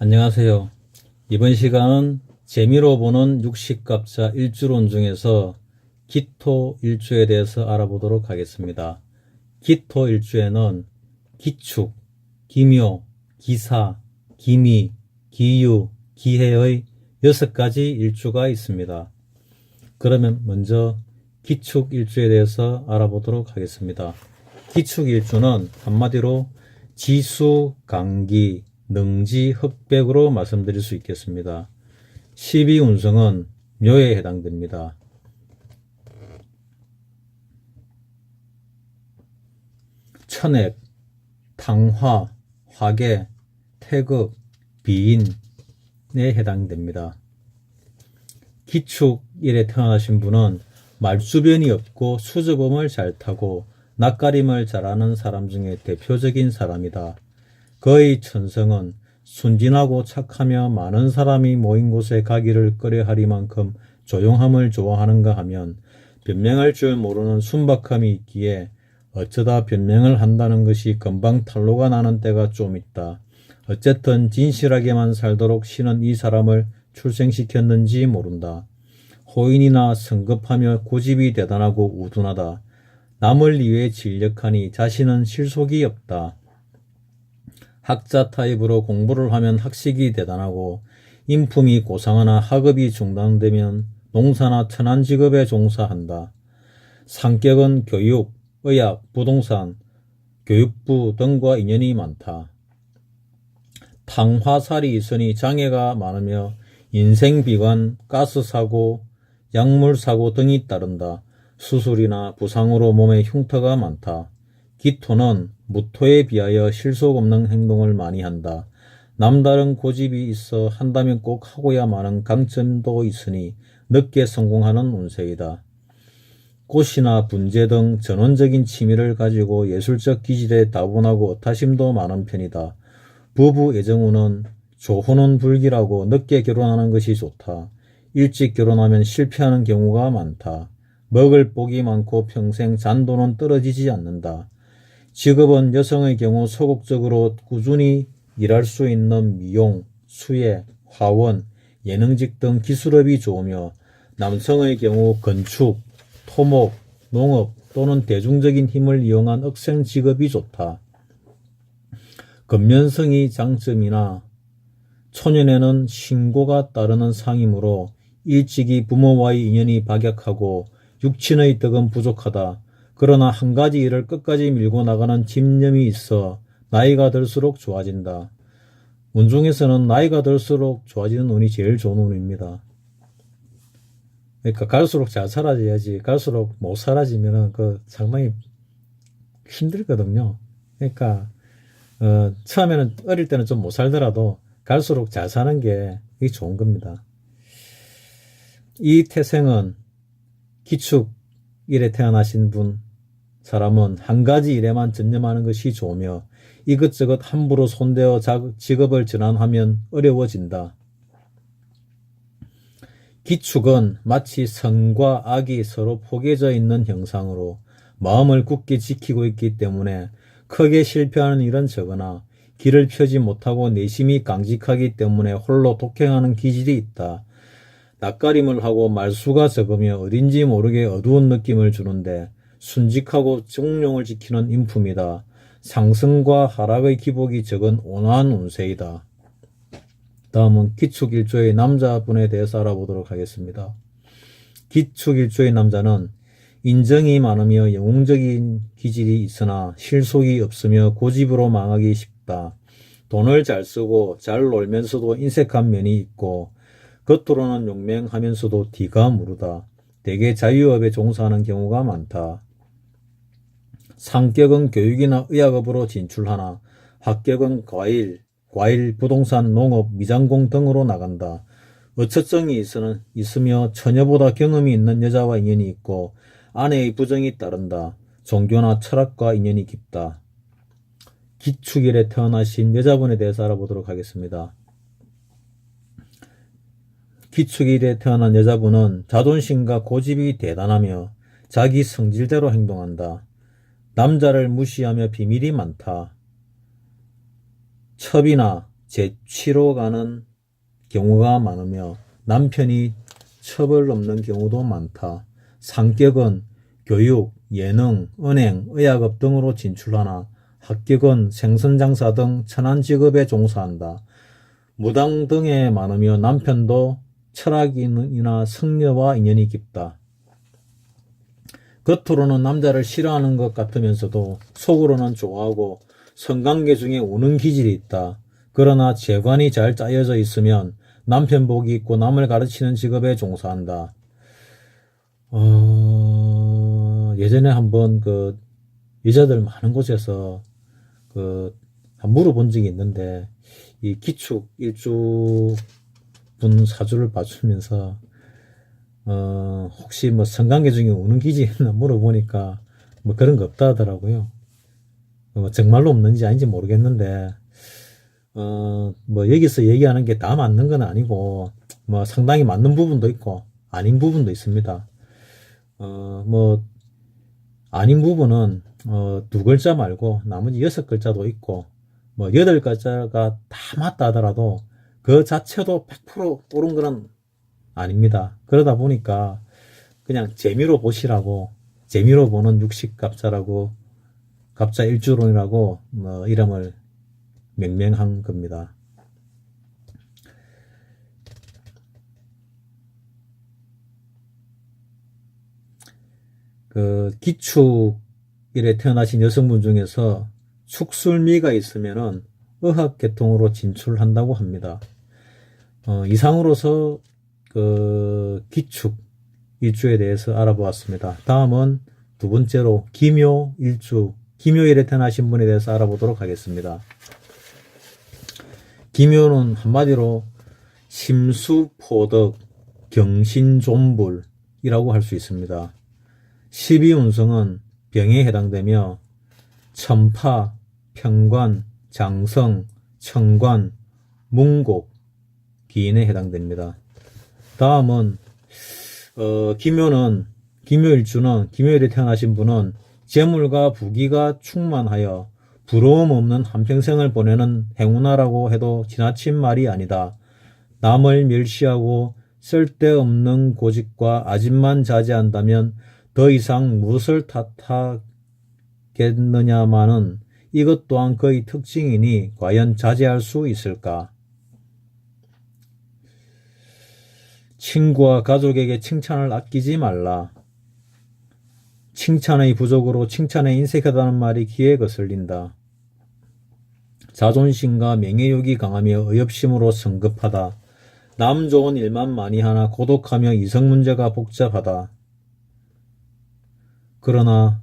안녕하세요. 이번 시간은 재미로 보는 육식갑자 일주론 중에서 기토일주에 대해서 알아보도록 하겠습니다. 기토일주에는 기축, 기묘, 기사, 기미, 기유, 기해의 6가지 일주가 있습니다. 그러면 먼저 기축일주에 대해서 알아보도록 하겠습니다. 기축일주는 한마디로 지수강기, 능지, 흑백으로 말씀드릴 수 있겠습니다. 12운성은 묘에 해당됩니다. 천액, 탕화, 화계, 태극, 비인에 해당됩니다. 기축일에 태어나신 분은 말주변이 없고 수줍음을 잘 타고 낯가림을 잘하는 사람 중에 대표적인 사람이다. 그의 천성은 순진하고 착하며 많은 사람이 모인 곳에 가기를 꺼려하리만큼 조용함을 좋아하는가 하면 변명할 줄 모르는 순박함이 있기에 어쩌다 변명을 한다는 것이 금방 탄로가 나는 때가 좀 있다. 어쨌든 진실하게만 살도록 신은 이 사람을 출생시켰는지 모른다. 호인이나 성급하며 고집이 대단하고 우둔하다. 남을 위해 진력하니 자신은 실속이 없다. 학자 타입으로 공부를 하면 학식이 대단하고 인품이 고상하나 학업이 중단되면 농사나 천한 직업에 종사한다. 상격은 교육, 의학, 부동산, 교육부 등과 인연이 많다. 탕화살이 있으니 장애가 많으며 인생비관, 가스사고, 약물사고 등이 따른다. 수술이나 부상으로 몸에 흉터가 많다. 기토는 무토에 비하여 실속 없는 행동을 많이 한다. 남다른 고집이 있어 한다면 꼭 하고야 마는 강점도 있으니 늦게 성공하는 운세이다. 꽃이나 분재 등 전원적인 취미를 가지고 예술적 기질에 다분하고 어타심도 많은 편이다. 부부 애정운은 조혼은 불길하고 늦게 결혼하는 것이 좋다. 일찍 결혼하면 실패하는 경우가 많다. 먹을 복이 많고 평생 잔돈은 떨어지지 않는다. 직업은 여성의 경우 소극적으로 꾸준히 일할 수 있는 미용, 수예, 화원, 예능직 등 기술업이 좋으며 남성의 경우 건축, 토목, 농업 또는 대중적인 힘을 이용한 억생 직업이 좋다. 근면성이 장점이나 초년에는 신고가 따르는 상이므로 일찍이 부모와의 인연이 박약하고 육친의 덕은 부족하다. 그러나 한 가지 일을 끝까지 밀고 나가는 집념이 있어 나이가 들수록 좋아진다. 운 중에서는 나이가 들수록 좋아지는 운이 제일 좋은 운입니다. 그러니까 갈수록 잘 살아져야지 갈수록 못 살아지면 상당히 힘들거든요. 그러니까 처음에는 어릴 때는 좀 못 살더라도 갈수록 잘 사는 게 이게 좋은 겁니다. 이 태생은 기축일에 태어나신 사람은 한 가지 일에만 전념하는 것이 좋으며 이것저것 함부로 손대어 직업을 전환하면 어려워진다. 기축은 마치 선과 악이 서로 포개져 있는 형상으로 마음을 굳게 지키고 있기 때문에 크게 실패하는 일은 적으나 길을 펴지 못하고 내심이 강직하기 때문에 홀로 독행하는 기질이 있다. 낯가림을 하고 말수가 적으며 어딘지 모르게 어두운 느낌을 주는데 순직하고 정룡을 지키는 인품이다. 상승과 하락의 기복이 적은 온화한 운세이다. 다음은 기축일주의 남자분에 대해서 알아보도록 하겠습니다. 기축일주의 남자는 인정이 많으며 영웅적인 기질이 있으나 실속이 없으며 고집으로 망하기 쉽다. 돈을 잘 쓰고 잘 놀면서도 인색한 면이 있고 겉으로는 용맹하면서도 뒤가 무르다. 대개 자유업에 종사하는 경우가 많다. 상격은 교육이나 의학업으로 진출하나 학격은 과일, 부동산, 농업, 미장공 등으로 나간다. 어처증이 있으며 처녀보다 경험이 있는 여자와 인연이 있고 아내의 부정이 따른다. 종교나 철학과 인연이 깊다. 기축일에 태어나신 여자분에 대해서 알아보도록 하겠습니다. 기축일에 태어난 여자분은 자존심과 고집이 대단하며 자기 성질대로 행동한다. 남자를 무시하며 비밀이 많다. 첩이나 재취로 가는 경우가 많으며 남편이 첩을 넘는 경우도 많다. 상격은 교육, 예능, 은행, 의학업 등으로 진출하나 합격은 생선장사 등 천안직업에 종사한다. 무당 등에 많으며 남편도 철학인이나 승려와 인연이 깊다. 겉으로는 남자를 싫어하는 것 같으면서도 속으로는 좋아하고 성관계 중에 우는 기질이 있다. 그러나 재관이 잘 짜여져 있으면 남편 복이 있고 남을 가르치는 직업에 종사한다. 예전에 한번 여자들 많은 곳에서 물어본 적이 있는데, 이 기축 일주 분 사주를 봐주면서, 혹시 성관계 중에 우는 기질이 있나 물어보니까, 그런 거 없다 하더라고요. 정말로 없는지 아닌지 모르겠는데, 여기서 얘기하는 게 다 맞는 건 아니고, 상당히 맞는 부분도 있고, 아닌 부분도 있습니다. 아닌 부분은, 2글자 말고, 나머지 6글자도 있고, 8글자가 다 맞다 하더라도, 그 자체도 100% 옳은 건 아닙니다. 그러다 보니까, 그냥 재미로 보시라고, 재미로 보는 육식갑자라고, 갑자 일주론이라고, 이름을 명명한 겁니다. 기축일에 태어나신 여성분 중에서 축술미가 있으면은 의학계통으로 진출한다고 합니다. 이상으로서 기축 일주에 대해서 알아보았습니다. 다음은 두 번째로 기묘일주, 기묘일에 태어나신 분에 대해서 알아보도록 하겠습니다. 기묘는 한마디로 심수포덕, 경신존불이라고 할 수 있습니다. 12운성은 병에 해당되며 천파, 평관, 장성, 청관, 문곡, 기인에 해당됩니다. 다음은 기묘일주는 기묘일에 태어나신 분은 재물과 부귀가 충만하여 부러움 없는 한평생을 보내는 행운아라고 해도 지나친 말이 아니다. 남을 멸시하고 쓸데없는 고집과 아집만 자제한다면 더 이상 무엇을 탓하겠느냐마는 이것 또한 그의 특징이니 과연 자제할 수 있을까? 친구와 가족에게 칭찬을 아끼지 말라. 칭찬의 부족으로 칭찬에 인색하다는 말이 귀에 거슬린다. 자존심과 명예욕이 강하며 의협심으로 성급하다. 남 좋은 일만 많이 하나 고독하며 이성 문제가 복잡하다. 그러나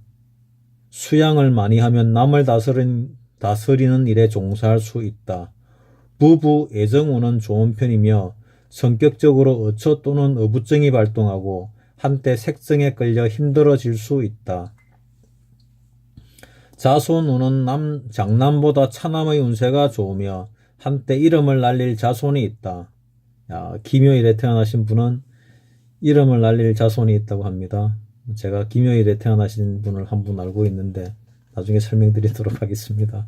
수양을 많이 하면 남을 다스리는 일에 종사할 수 있다. 부부 애정운은 좋은 편이며 성격적으로 어처 또는 어부증이 발동하고 한때 색성에 끌려 힘들어질 수 있다. 자손운은 장남보다 차남의 운세가 좋으며 한때 이름을 날릴 자손이 있다. 기묘일에 태어나신 분은 이름을 날릴 자손이 있다고 합니다. 제가 기묘일에 태어나신 분을 한 분 알고 있는데 나중에 설명드리도록 하겠습니다.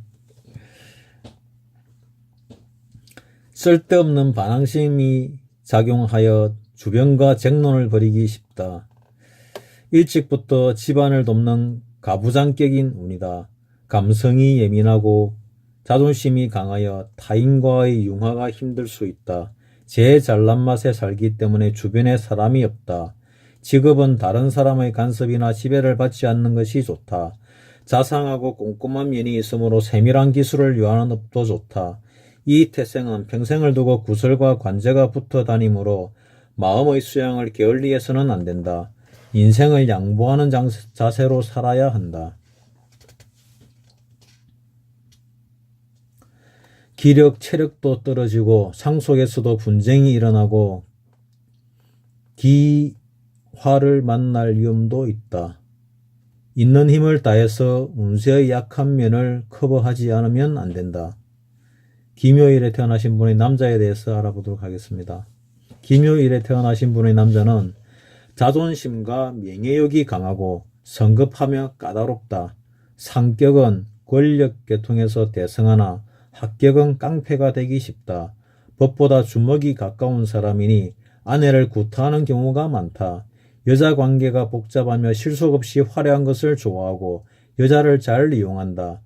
쓸데없는 반항심이 작용하여 주변과 쟁론을 벌이기 쉽다. 일찍부터 집안을 돕는 가부장격인 운이다. 감성이 예민하고 자존심이 강하여 타인과의 융화가 힘들 수 있다. 제 잘난 맛에 살기 때문에 주변에 사람이 없다. 직업은 다른 사람의 간섭이나 지배를 받지 않는 것이 좋다. 자상하고 꼼꼼한 면이 있으므로 세밀한 기술을 요하는 업도 좋다. 이 태생은 평생을 두고 구설과 관제가 붙어 다니므로 마음의 수양을 게을리해서는 안 된다. 인생을 양보하는 자세로 살아야 한다. 기력, 체력도 떨어지고 상속에서도 분쟁이 일어나고 기화를 만날 위험도 있다. 있는 힘을 다해서 운세의 약한 면을 커버하지 않으면 안 된다. 기묘일에 태어나신 분의 남자에 대해서 알아보도록 하겠습니다. 기묘일에 태어나신 분의 남자는 자존심과 명예욕이 강하고 성급하며 까다롭다. 성격은 권력계통에서 대성하나 합격은 깡패가 되기 쉽다. 법보다 주먹이 가까운 사람이니 아내를 구타하는 경우가 많다. 여자 관계가 복잡하며 실속 없이 화려한 것을 좋아하고 여자를 잘 이용한다.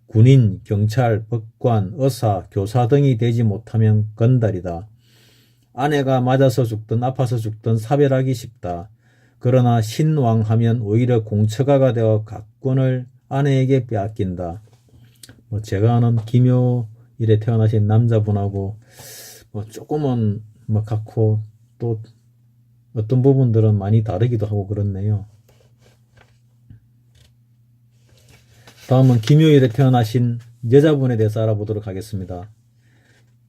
군인, 경찰, 법관, 의사, 교사 등이 되지 못하면 건달이다. 아내가 맞아서 죽든 아파서 죽든 사별하기 쉽다. 그러나 신왕하면 오히려 공처가가 되어 각권을 아내에게 빼앗긴다. 제가 아는 김효일에 태어나신 남자분하고 조금은 같고 또 어떤 부분들은 많이 다르기도 하고 그렇네요. 다음은 김효일에 태어나신 여자분에 대해서 알아보도록 하겠습니다.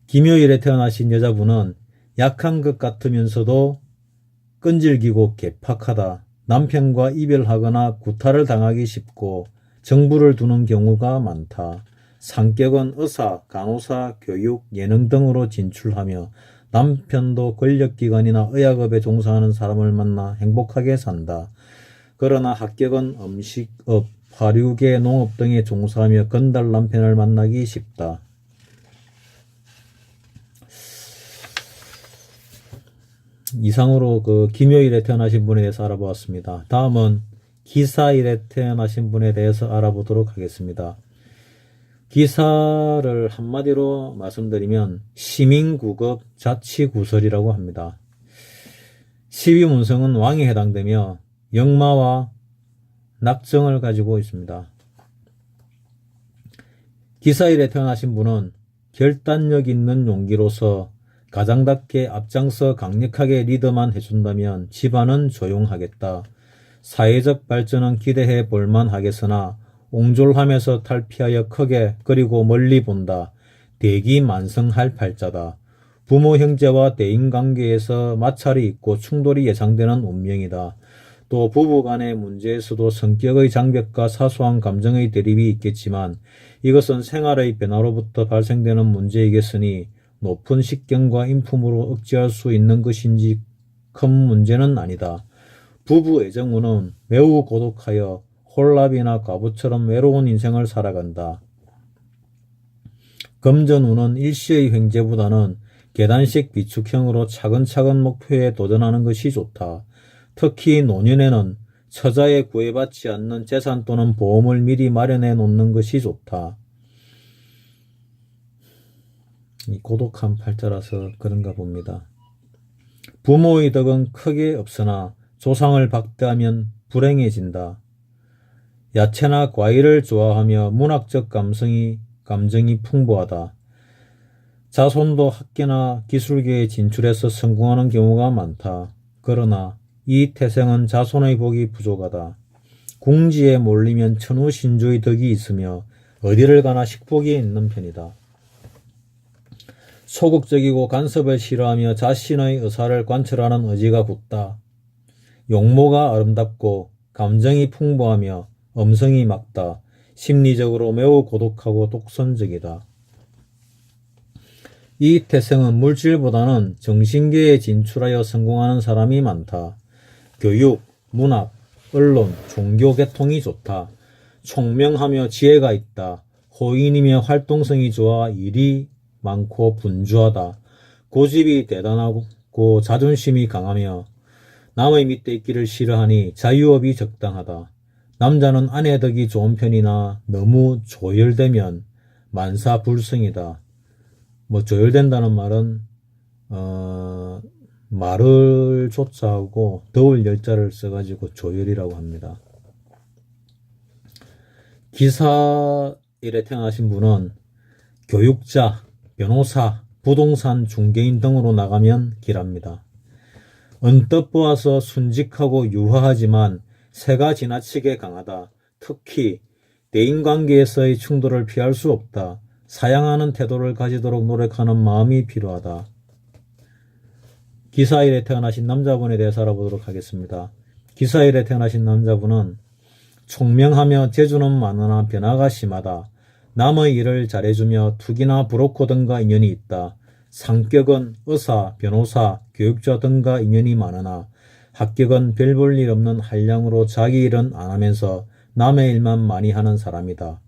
김효일에 태어나신 여자분은 약한 것 같으면서도 끈질기고 개팍하다. 남편과 이별하거나 구타를 당하기 쉽고 정부를 두는 경우가 많다. 성격은 의사, 간호사, 교육, 예능 등으로 진출하며 남편도 권력기관이나 의학업에 종사하는 사람을 만나 행복하게 산다. 그러나 합격은 음식업, 화류계, 농업 등에 종사하며 건달 남편을 만나기 쉽다. 이상으로 김효일에 태어나신 분에 대해서 알아보았습니다. 다음은 기사일에 태어나신 분에 대해서 알아보도록 하겠습니다. 기사를 한마디로 말씀드리면 시민구급 자치구설이라고 합니다. 시위문성은 왕에 해당되며 역마와 낙정을 가지고 있습니다. 기사일에 태어나신 분은 결단력 있는 용기로서 가장답게 앞장서 강력하게 리더만 해준다면 집안은 조용하겠다. 사회적 발전은 기대해 볼만하겠으나 옹졸하면서 탈피하여 크게 그리고 멀리 본다. 대기만성할 팔자다. 부모 형제와 대인관계에서 마찰이 있고 충돌이 예상되는 운명이다. 또 부부 간의 문제에서도 성격의 장벽과 사소한 감정의 대립이 있겠지만 이것은 생활의 변화로부터 발생되는 문제이겠으니 높은 식견과 인품으로 억제할 수 있는 것인지 큰 문제는 아니다. 부부 애정운은 매우 고독하여 홀라비나 과부처럼 외로운 인생을 살아간다. 금전운은 일시의 횡재보다는 계단식 비축형으로 차근차근 목표에 도전하는 것이 좋다. 특히 노년에는 처자에 구애받지 않는 재산 또는 보험을 미리 마련해 놓는 것이 좋다. 이 고독한 팔자라서 그런가 봅니다. 부모의 덕은 크게 없으나 조상을 박대하면 불행해진다. 야채나 과일을 좋아하며 문학적 감정이 풍부하다. 자손도 학계나 기술계에 진출해서 성공하는 경우가 많다. 그러나 이 태생은 자손의 복이 부족하다. 궁지에 몰리면 천우신주의 덕이 있으며 어디를 가나 식복이 있는 편이다. 소극적이고 간섭을 싫어하며 자신의 의사를 관철하는 의지가 굳다. 용모가 아름답고 감정이 풍부하며 음성이 맑다. 심리적으로 매우 고독하고 독선적이다. 이 태생은 물질보다는 정신계에 진출하여 성공하는 사람이 많다. 교육, 문학, 언론, 종교 계통이 좋다. 총명하며 지혜가 있다. 호인이며 활동성이 좋아 일이 많고 분주하다. 고집이 대단하고 자존심이 강하며 남의 밑에 있기를 싫어하니 자유업이 적당하다. 남자는 아내 덕이 좋은 편이나 너무 조열되면 만사불성이다. 조열된다는 말은 말을 조자하고 더울 열자를 써가지고 조열이라고 합니다. 기사일에 태어나신 분은 교육자, 변호사, 부동산 중개인 등으로 나가면 길합니다. 언뜻 보아서 순직하고 유화하지만 새가 지나치게 강하다. 특히 대인관계에서의 충돌을 피할 수 없다. 사양하는 태도를 가지도록 노력하는 마음이 필요하다. 기사일에 태어나신 남자분에 대해서 알아보도록 하겠습니다. 기사일에 태어나신 남자분은 총명하며 재주는 많으나 변화가 심하다. 남의 일을 잘해주며 투기나 브로커 등과 인연이 있다. 성격은 의사, 변호사, 교육자 등과 인연이 많으나 합격은 별 볼 일 없는 한량으로 자기 일은 안 하면서 남의 일만 많이 하는 사람이다.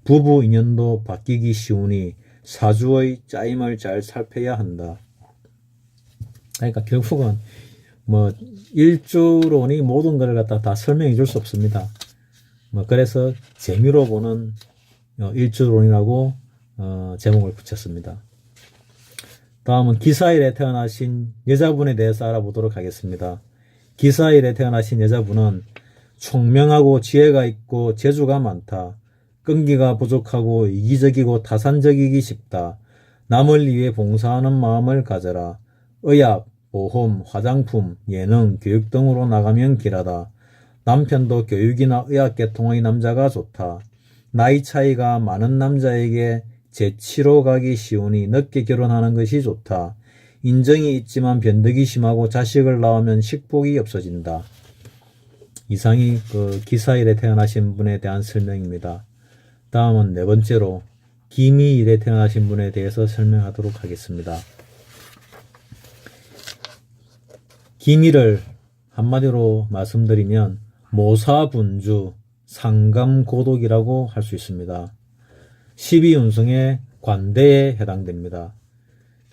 부부 인연도 바뀌기 쉬우니 사주의 짜임을 잘 살펴야 한다. 그러니까 결국은 뭐 일주론이 모든 걸 갖다 다 설명해 줄 수 없습니다. 뭐 그래서 재미로 보는 일주론이라고 제목을 붙였습니다. 다음은 기사일에 태어나신 여자분에 대해서 알아보도록 하겠습니다. 기사일에 태어나신 여자분은 총명하고 지혜가 있고 재주가 많다. 끈기가 부족하고 이기적이고 타산적이기 쉽다. 남을 위해 봉사하는 마음을 가져라. 의학, 보험, 화장품, 예능, 교육 등으로 나가면 길하다. 남편도 교육이나 의학 계통의 남자가 좋다. 나이 차이가 많은 남자에게 재치로 가기 쉬우니 늦게 결혼하는 것이 좋다. 인정이 있지만 변덕이 심하고 자식을 낳으면 식복이 없어진다. 이상이 기사일에 태어나신 분에 대한 설명입니다. 다음은 네 번째로 기미일에 태어나신 분에 대해서 설명하도록 하겠습니다. 기미를 한마디로 말씀드리면 모사분주, 상감고독이라고 할 수 있습니다. 12운성의 관대에 해당됩니다.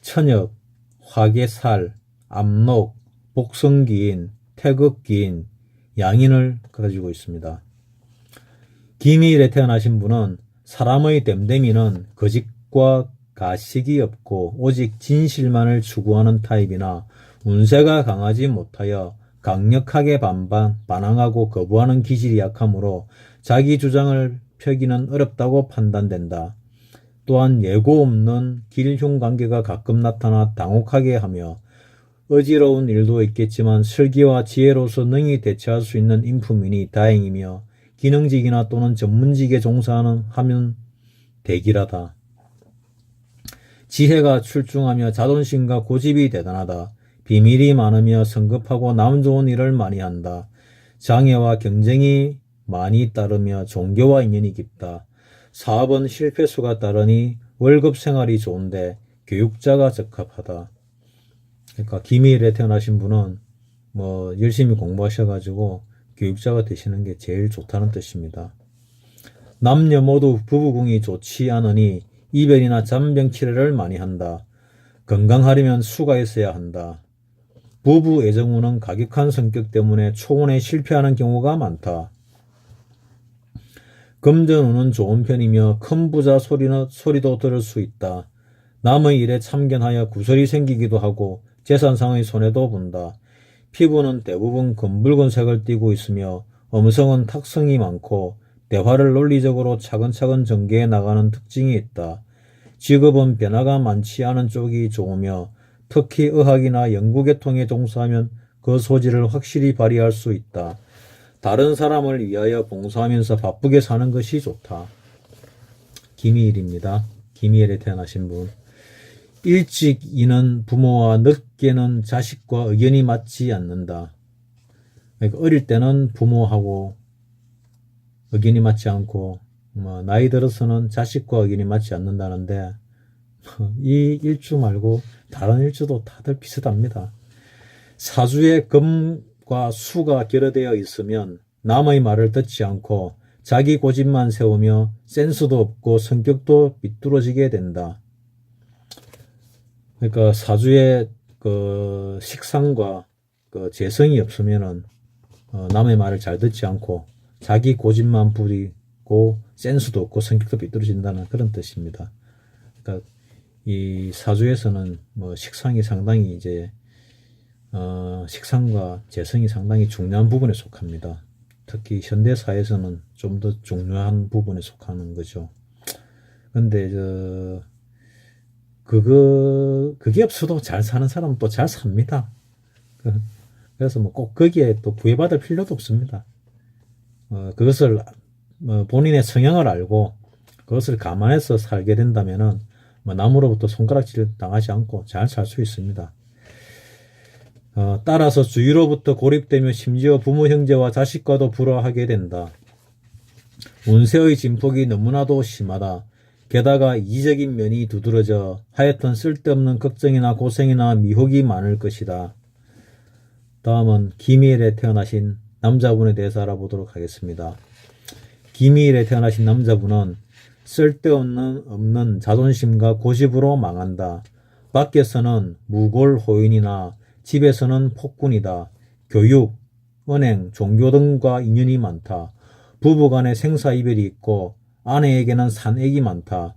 천역, 화계살, 압록, 복성기인, 태극기인, 양인을 가지고 있습니다. 기미일에 태어나신 분은 사람의 댐댐이는 거짓과 가식이 없고 오직 진실만을 추구하는 타입이나 운세가 강하지 못하여 강력하게 반항하고 거부하는 기질이 약하므로 자기 주장을 펴기는 어렵다고 판단된다. 또한 예고 없는 길흉 관계가 가끔 나타나 당혹하게 하며 어지러운 일도 있겠지만 슬기와 지혜로서 능히 대처할 수 있는 인품이니 다행이며 기능직이나 또는 전문직에 종사하면 대길하다. 지혜가 출중하며 자존심과 고집이 대단하다. 비밀이 많으며 성급하고 남 좋은 일을 많이 한다. 장애와 경쟁이 많이 따르며 종교와 인연이 깊다. 사업은 실패수가 따르니 월급 생활이 좋은데 교육자가 적합하다. 그러니까 기미일에 태어나신 분은 열심히 공부하셔가지고 교육자가 되시는 게 제일 좋다는 뜻입니다. 남녀 모두 부부궁이 좋지 않으니 이별이나 잔병 치레를 많이 한다. 건강하려면 수가 있어야 한다. 부부 애정운은 가격한 성격 때문에 초혼에 실패하는 경우가 많다. 금전운은 좋은 편이며 큰 부자 소리도 들을 수 있다. 남의 일에 참견하여 구설이 생기기도 하고 재산상의 손해도 본다. 피부는 대부분 검붉은색을 띠고 있으며 음성은 탁성이 많고 대화를 논리적으로 차근차근 전개해 나가는 특징이 있다. 직업은 변화가 많지 않은 쪽이 좋으며 특히 의학이나 연구계통에 종사하면 그 소질을 확실히 발휘할 수 있다. 다른 사람을 위하여 봉사하면서 바쁘게 사는 것이 좋다. 기미일입니다. 기미일에 태어나신 분. 일찍 이는 부모와 늦게는 자식과 의견이 맞지 않는다. 그러니까 어릴 때는 부모하고 의견이 맞지 않고 나이 들어서는 자식과 의견이 맞지 않는다는데 이 일주 말고 다른 일주도 다들 비슷합니다. 사주에 금과 수가 결여되어 있으면 남의 말을 듣지 않고 자기 고집만 세우며 센스도 없고 성격도 삐뚤어지게 된다. 그러니까 사주에 식상과 재성이 없으면은 남의 말을 잘 듣지 않고 자기 고집만 부리고 센스도 없고 성격도 삐뚤어진다는 그런 뜻입니다. 그러니까 이 사주에서는 식상이 상당히 식상과 재성이 상당히 중요한 부분에 속합니다. 특히 현대사에서는 좀 더 중요한 부분에 속하는 거죠. 근데 그게 없어도 잘 사는 사람은 또 잘 삽니다. 그래서 꼭 거기에 또 구애받을 필요도 없습니다. 그것을 본인의 성향을 알고 그것을 감안해서 살게 된다면은 남으로부터 손가락질 당하지 않고 잘 살 수 있습니다. 따라서 주위로부터 고립되며 심지어 부모 형제와 자식과도 불화하게 된다. 운세의 진폭이 너무나도 심하다. 게다가 이기적인 면이 두드러져 하여튼 쓸데없는 걱정이나 고생이나 미혹이 많을 것이다. 다음은 기미일에 태어나신 남자분에 대해서 알아보도록 하겠습니다. 기미일에 태어나신 남자분은 쓸데없는 자존심과 고집으로 망한다. 밖에서는 무골호인이나 집에서는 폭군이다. 교육, 은행, 종교 등과 인연이 많다. 부부간에 생사이별이 있고 아내에게는 산액이 많다.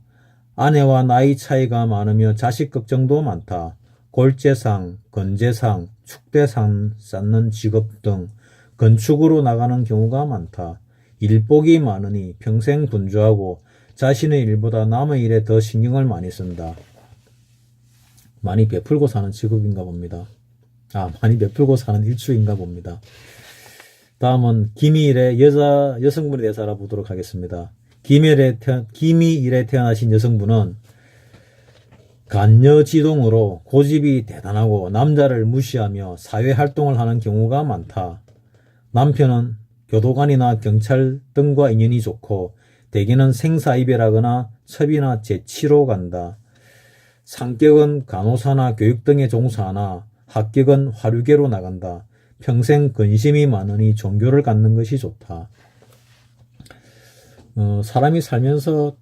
아내와 나이 차이가 많으며 자식 걱정도 많다. 골재상, 건재상, 축대상 쌓는 직업 등 건축으로 나가는 경우가 많다. 일복이 많으니 평생 분주하고 자신의 일보다 남의 일에 더 신경을 많이 쓴다. 많이 베풀고 사는 직업인가 봅니다. 많이 베풀고 사는 일주인가 봅니다. 다음은 김희일의 여성분에 대해서 알아보도록 하겠습니다. 김희일에 태어나신 여성분은 간여지동으로 고집이 대단하고 남자를 무시하며 사회활동을 하는 경우가 많다. 남편은 교도관이나 경찰 등과 인연이 좋고 대개는 생사이별하거나 첩이나 재치로 간다. 상격은 간호사나 교육 등에 종사하나 합격은 화류계로 나간다. 평생 근심이 많으니 종교를 갖는 것이 좋다. 사람이 살면서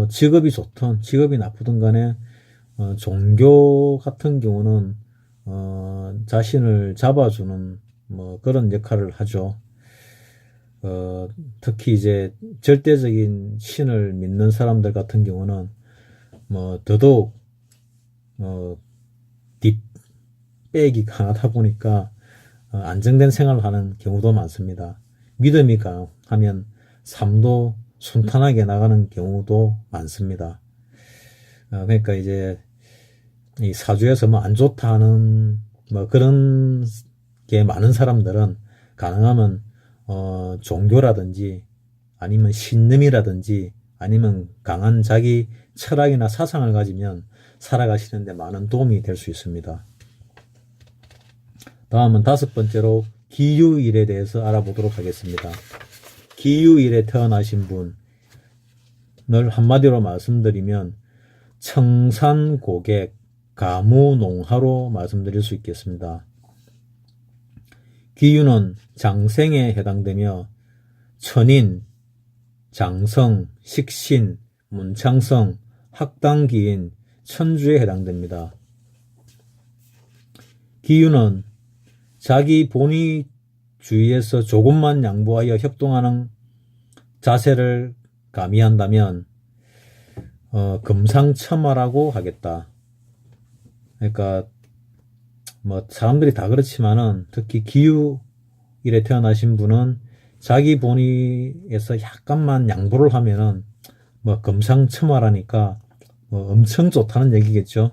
직업이 좋든 직업이 나쁘든 간에 종교 같은 경우는 자신을 잡아주는 그런 역할을 하죠. 특히 이제 절대적인 신을 믿는 사람들 같은 경우는 더더욱 뒷백이 강하다 보니까 안정된 생활을 하는 경우도 많습니다. 믿음이 강하면 삶도 순탄하게 나가는 경우도 많습니다. 그러니까 이제 이 사주에서 안 좋다 하는 그런 게 많은 사람들은 가능하면 종교라든지 아니면 신념이라든지 아니면 강한 자기 철학이나 사상을 가지면 살아가시는데 많은 도움이 될 수 있습니다. 다음은 5번째로 기유일에 대해서 알아보도록 하겠습니다. 기유일에 태어나신 분을 한마디로 말씀드리면 청산고객, 가무농하로 말씀드릴 수 있겠습니다. 기유는 장생에 해당되며 천인, 장성, 식신, 문창성, 학당기인, 천주에 해당됩니다. 기유는 자기 본의 주위에서 조금만 양보하여 협동하는 자세를 가미한다면 금상첨화라고 하겠다. 그러니까 사람들이 다 그렇지만은 특히 기유일에 태어나신 분은 자기 본의에서 약간만 양보를 하면은 금상첨화라니까 엄청 좋다는 얘기겠죠.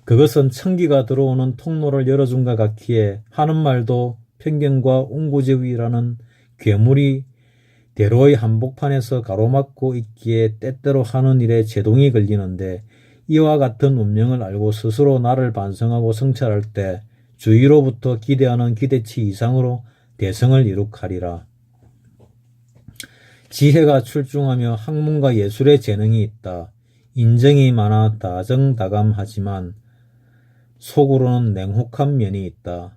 그것은 천기가 들어오는 통로를 열어준과 같기에 하는 말도 편견과 옹구제위라는 괴물이 대로의 한복판에서 가로막고 있기에 때때로 하는 일에 제동이 걸리는데 이와 같은 운명을 알고 스스로 나를 반성하고 성찰할 때 주위로부터 기대하는 기대치 이상으로 대성을 이룩하리라. 지혜가 출중하며 학문과 예술의 재능이 있다. 인정이 많아 다정다감하지만 속으로는 냉혹한 면이 있다.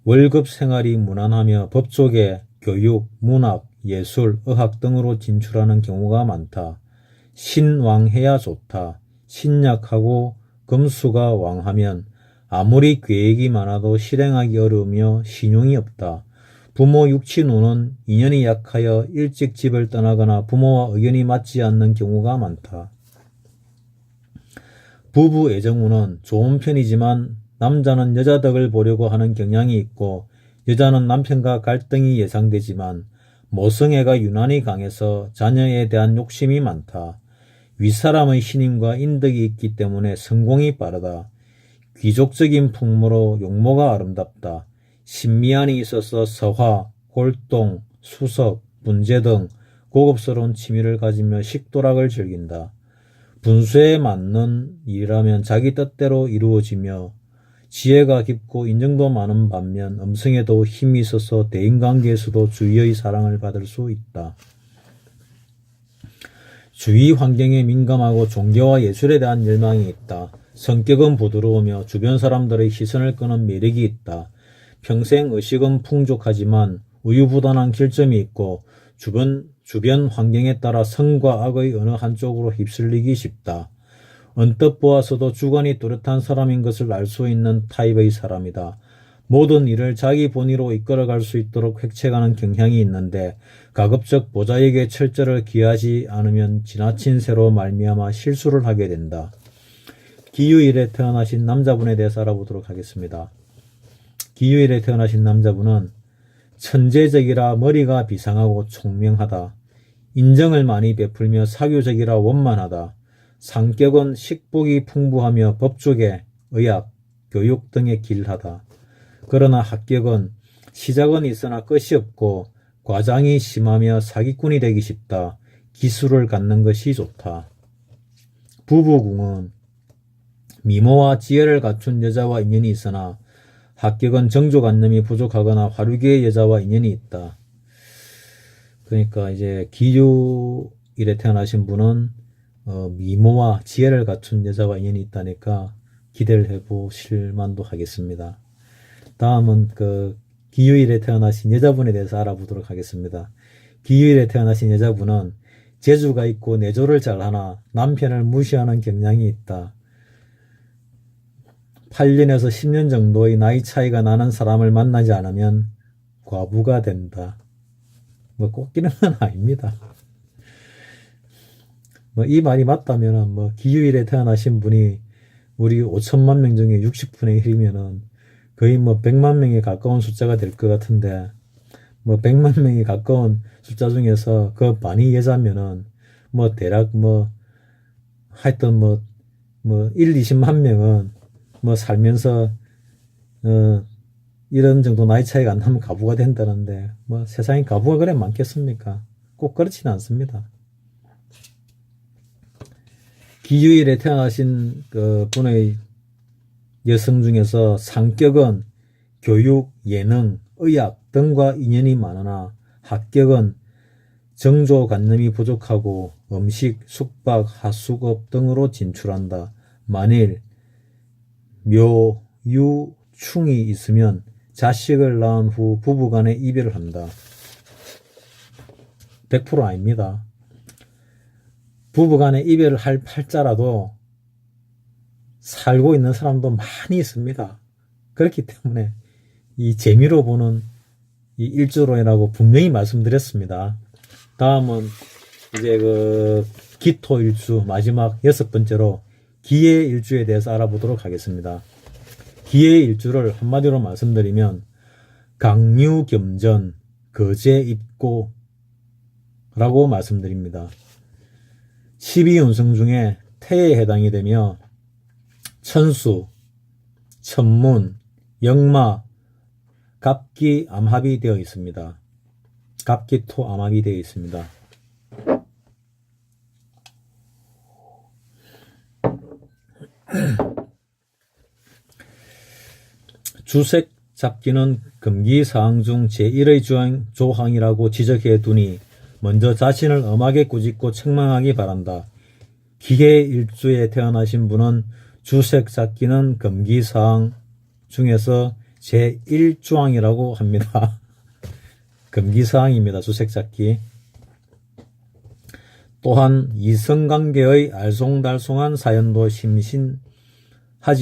월급 생활이 무난하며 법조계, 교육, 문학, 예술, 의학 등으로 진출하는 경우가 많다. 신왕해야 좋다. 신약하고 금수가 왕하면 아무리 계획이 많아도 실행하기 어려우며 신용이 없다. 부모 육친후는 인연이 약하여 일찍 집을 떠나거나 부모와 의견이 맞지 않는 경우가 많다. 부부 애정운은 좋은 편이지만 남자는 여자 덕을 보려고 하는 경향이 있고 여자는 남편과 갈등이 예상되지만 모성애가 유난히 강해서 자녀에 대한 욕심이 많다. 윗사람의 신임과 인덕이 있기 때문에 성공이 빠르다. 귀족적인 풍모로 용모가 아름답다. 신미안이 있어서 서화, 골동, 수석, 분재 등 고급스러운 취미를 가지며 식도락을 즐긴다. 분수에 맞는 일이라면 자기 뜻대로 이루어지며 지혜가 깊고 인정도 많은 반면 음성에도 힘이 있어서 대인관계에서도 주위의 사랑을 받을 수 있다. 주위 환경에 민감하고 종교와 예술에 대한 열망이 있다. 성격은 부드러우며 주변 사람들의 시선을 끄는 매력이 있다. 평생 의식은 풍족하지만 우유부단한 결점이 있고 주변 환경에 따라 선과 악의 어느 한쪽으로 휩쓸리기 쉽다. 언뜻 보아서도 주관이 뚜렷한 사람인 것을 알 수 있는 타입의 사람이다. 모든 일을 자기 본의로 이끌어갈 수 있도록 획책하는 경향이 있는데 가급적 보좌에게 철저를 기하지 않으면 지나친 새로 말미암아 실수를 하게 된다. 기유일에 태어나신 남자분에 대해서 알아보도록 하겠습니다. 기유일에 태어나신 남자분은 천재적이라 머리가 비상하고 총명하다. 인정을 많이 베풀며 사교적이라 원만하다. 성격은 식복이 풍부하며 법조계, 의학, 교육 등에 길하다. 그러나 합격은 시작은 있으나 끝이 없고 과장이 심하며 사기꾼이 되기 쉽다. 기술을 갖는 것이 좋다. 부부궁은 미모와 지혜를 갖춘 여자와 인연이 있으나 합격은 정조간념이 부족하거나 화류계의 여자와 인연이 있다. 그러니까 이제 기유일에 태어나신 분은 미모와 지혜를 갖춘 여자와 인연이 있다니까 기대를 해보실 만도 하겠습니다. 다음은 기유일에 태어나신 여자분에 대해서 알아보도록 하겠습니다. 기유일에 태어나신 여자분은 재주가 있고 내조를 잘하나 남편을 무시하는 경향이 있다. 8년에서 10년 정도의 나이 차이가 나는 사람을 만나지 않으면 과부가 된다. 꼭 이런 건 아닙니다. 이 말이 맞다면 기유일에 태어나신 분이 우리 5천만 명 중에 60분의 1이면은 거의 100만 명에 가까운 숫자가 될 것 같은데 100만 명에 가까운 숫자 중에서 그 반이 여자면은 대략 하여튼 20만 명은 살면서 이런 정도 나이 차이가 안 나면 과부가 된다는데 세상에 과부가 그래 많겠습니까? 꼭 그렇지는 않습니다. 기유일에 태어나신 분의 여성 중에서 성격은 교육, 예능, 의학 등과 인연이 많으나 합격은 정조간념이 부족하고 음식, 숙박, 하수업 등으로 진출한다. 만일 묘, 유, 충이 있으면 자식을 낳은 후 부부간에 이별을 한다. 100% 아닙니다. 부부간에 이별을 할 팔자라도 살고 있는 사람도 많이 있습니다. 그렇기 때문에 이 재미로 보는 이 일주로이라고 분명히 말씀드렸습니다. 다음은 이제 기토일주 마지막 6번째로 기해일주에 대해서 알아보도록 하겠습니다. 기해일주를 한마디로 말씀드리면 강유겸전, 거제입고 라고 말씀드립니다. 12운성 중에 태에 해당이 되며 천수, 천문, 역마, 갑기, 암합이 되어 있습니다. 갑기, 토, 암합이 되어 있습니다. 주색 잡기는 금기사항 중 제1의 조항이라고 지적해 두니 먼저 자신을 엄하게 꾸짖고 책망하기 바란다. 기해일주에 태어나신 분은 주색 잡기는 금기사항 중에서 제1조항이라고 합니다. 금기사항입니다. 주색 잡기. 또한 이성관계의 알쏭달쏭한 사연도 심신하지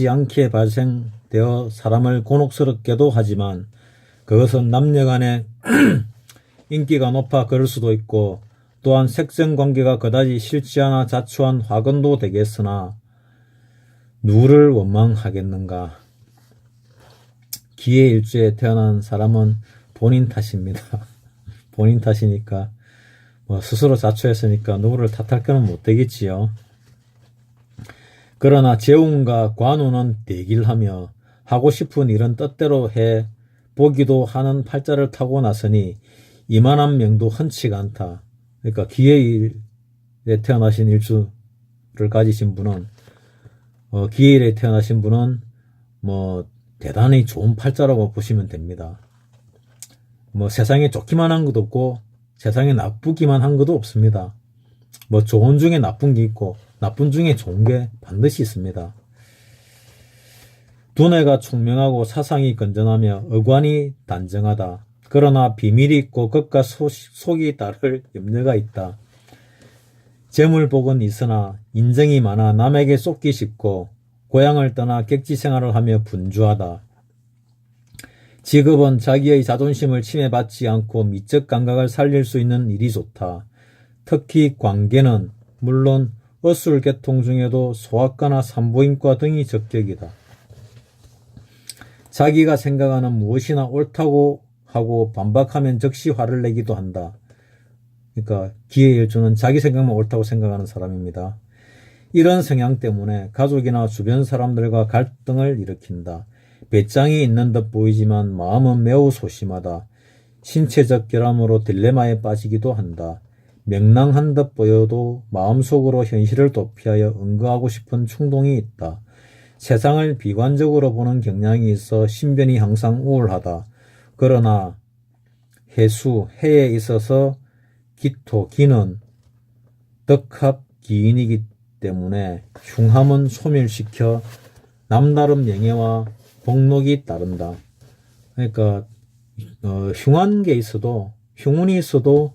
않게 발생되어 사람을 곤혹스럽게도 하지만 그것은 남녀간에 인기가 높아 그럴 수도 있고 또한 색성관계가 그다지 싫지 않아 자초한 화근도 되겠으나 누구를 원망하겠는가. 기해일주에 태어난 사람은 본인 탓입니다. 본인 탓이니까 스스로 자초했으니까 누구를 탓할 건 못 되겠지요. 그러나 재운과 관운은 대길하며 하고 싶은 일은 뜻대로 해 보기도 하는 팔자를 타고 났으니 이만한 명도 흔치가 않다. 그러니까 기해일에 태어나신 일주를 가지신 분은 기해일에 태어나신 분은 대단히 좋은 팔자라고 보시면 됩니다. 세상에 좋기만 한 것도 없고 세상에 나쁘기만 한 것도 없습니다. 좋은 중에 나쁜 게 있고 나쁜 중에 좋은 게 반드시 있습니다. 두뇌가 총명하고 사상이 건전하며 어관이 단정하다. 그러나 비밀이 있고 겉과 속이 다를 염려가 있다. 재물복은 있으나 인정이 많아 남에게 쏟기 쉽고 고향을 떠나 객지 생활을 하며 분주하다. 직업은 자기의 자존심을 침해받지 않고 미적 감각을 살릴 수 있는 일이 좋다. 특히 관계는 물론 어술계통 중에도 소아과나 산부인과 등이 적격이다. 자기가 생각하는 무엇이나 옳다고 하고 반박하면 즉시 화를 내기도 한다. 그러니까 기해일주는 자기 생각만 옳다고 생각하는 사람입니다. 이런 성향 때문에 가족이나 주변 사람들과 갈등을 일으킨다. 배짱이 있는 듯 보이지만 마음은 매우 소심하다. 신체적 결함으로 딜레마에 빠지기도 한다. 명랑한 듯 보여도 마음속으로 현실을 도피하여 응거하고 싶은 충동이 있다. 세상을 비관적으로 보는 경향이 있어 신변이 항상 우울하다. 그러나 해에 있어서 기는 덕합기인이기 때문에 흉함은 소멸시켜 남다른 명예와 복록이 따른다. 그러니까 흉한 게 있어도 흉운이 있어도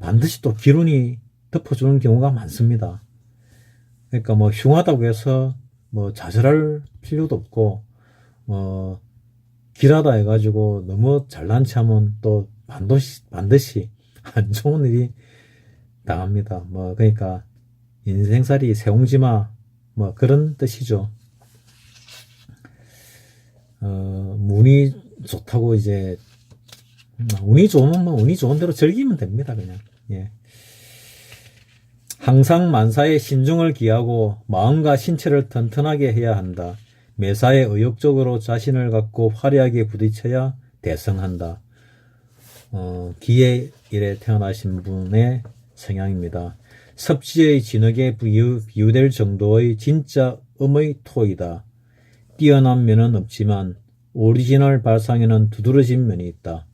반드시 또 기운이 덮어주는 경우가 많습니다. 그러니까 뭐 흉하다고 해서 뭐 좌절할 필요도 없고 길하다 해가지고 너무 잘난 체하면 또 반드시 안 좋은 일이 당합니다. 뭐 그러니까 인생살이 새옹지마 뭐 그런 뜻이죠. 운이 좋다고 이제 운이 좋으면 뭐 운이 좋은 대로 즐기면 됩니다. 그냥 예. 항상 만사에 신중을 기하고 마음과 신체를 튼튼하게 해야 한다. 매사에 의욕적으로 자신을 갖고 화려하게 부딪혀야 대성한다. 기의 일에 태어나신 분의 성향입니다. 섭지의 진흙에 비유될 정도의 진짜 음의 토이다. 뛰어난 면은 없지만 오리지널 발상에는 두드러진 면이 있다.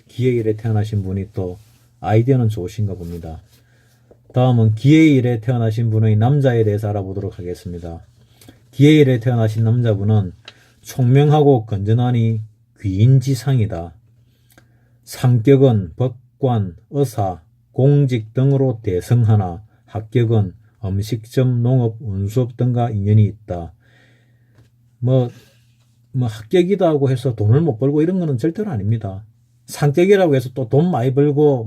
기의 일에 태어나신 분이 또 아이디어는 좋으신가 봅니다. 다음은 기의 일에 태어나신 분의 남자에 대해서 알아보도록 하겠습니다. 기의 일에 태어나신 남자분은 총명하고 건전하니 귀인지상이다. 상격은 법관, 의사, 공직 등으로 대성하나 합격은 음식점, 농업, 운수업 등과 인연이 있다. 뭐 합격이다고 해서 돈을 못 벌고 이런 거는 절대로 아닙니다. 상격이라고 해서 또 돈 많이 벌고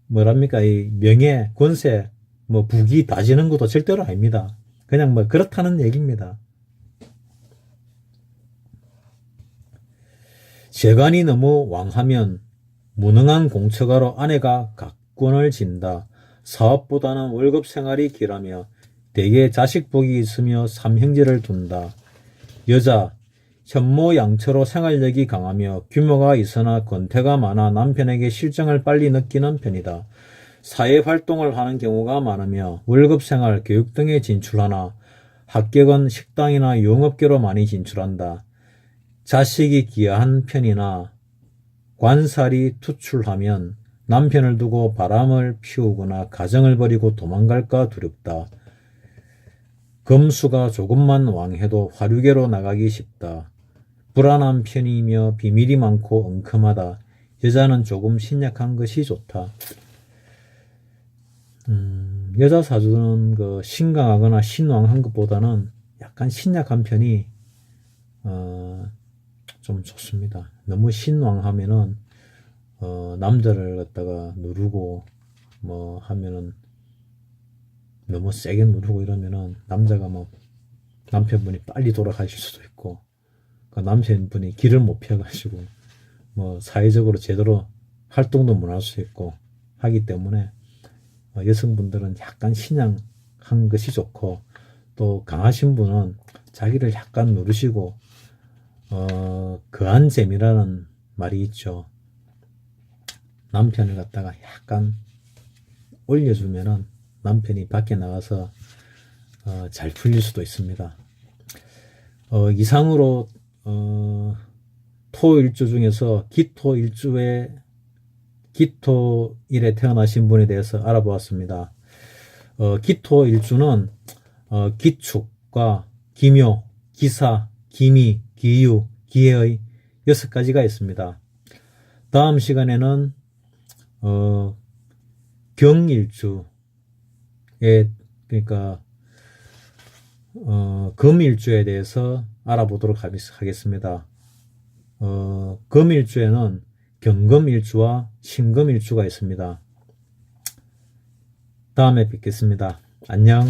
뭐랍니까 이 명예, 권세, 뭐 부귀 다지는 것도 절대로 아닙니다. 그냥 뭐 그렇다는 얘기입니다. 재간이 너무 왕하면 무능한 공처가로 아내가 각권을 진다. 사업보다는 월급 생활이 길하며 대개 자식복이 있으며 삼형제를 둔다. 여자, 현모양처로 생활력이 강하며 규모가 있으나 권태가 많아 남편에게 실정을 빨리 느끼는 편이다. 사회활동을 하는 경우가 많으며 월급생활, 교육 등에 진출하나 합격은 식당이나 유흥업계로 많이 진출한다. 자식이 귀한 편이나 관살이 투출하면 남편을 두고 바람을 피우거나 가정을 버리고 도망갈까 두렵다. 금수가 조금만 왕해도 화류계로 나가기 쉽다. 불안한 편이며 비밀이 많고 엉큼하다. 여자는 조금 신약한 것이 좋다. 여자 사주는 신강하거나 신왕한 것보다는 약간 신약한 편이 좀 좋습니다. 너무 신왕하면은 남자를 갖다가 누르고 뭐 하면은 너무 세게 누르고 이러면은 남자가 남편분이 빨리 돌아가실 수도 있고 남편분이 길을 못 펴가지고 사회적으로 제대로 활동도 못 할 수 있고 하기 때문에 여성분들은 약간 신양한 것이 좋고 또 강하신 분은 자기를 약간 누르시고 거한 재미라는 말이 있죠. 남편을 갖다가 약간 올려주면은 남편이 밖에 나가서 잘 풀릴 수도 있습니다. 이상으로 토일주 중에서 기토일에 태어나신 분에 대해서 알아보았습니다. 기토일주는 기축과 기묘, 기사, 기미, 기유, 기해의 6가지가 있습니다. 다음 시간에는 경일주에, 그러니까 금일주에 대해서 알아보도록 하겠습니다. 금일주에는 경금일주와 신금일주가 있습니다. 다음에 뵙겠습니다. 안녕.